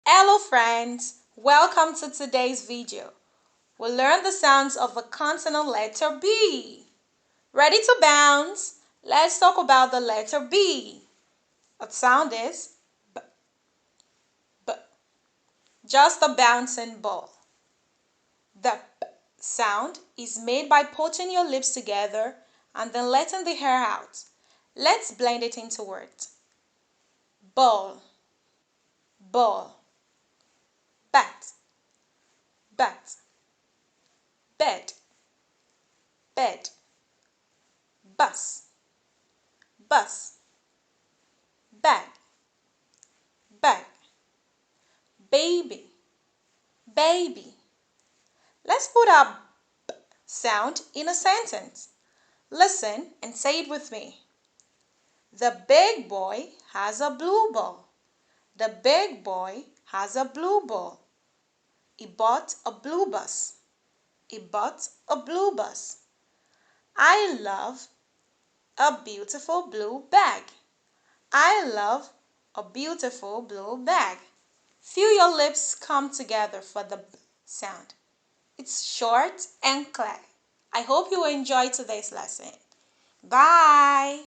Hello friends, welcome to today's video. We'll learn the sounds of the consonant letter B. Ready to bounce? Let's talk about the letter B. Its sound is B, B, just a bouncing ball. The B sound is made by putting your lips together and then letting the air out. Let's blend it into words. Ball, ball, bat, bat, bed, bed, bus, bus, bag, bag, baby, baby. Let's put our B sound in a sentence. Listen and say it with me. The big boy has a blue ball. The big boy has a blue ball. He bought a blue bus. He bought a blue bus. I love a beautiful blue bag. I love a beautiful blue bag. Feel your lips come together for the B sound. It's short and clear. I hope you enjoyed today's lesson. Bye!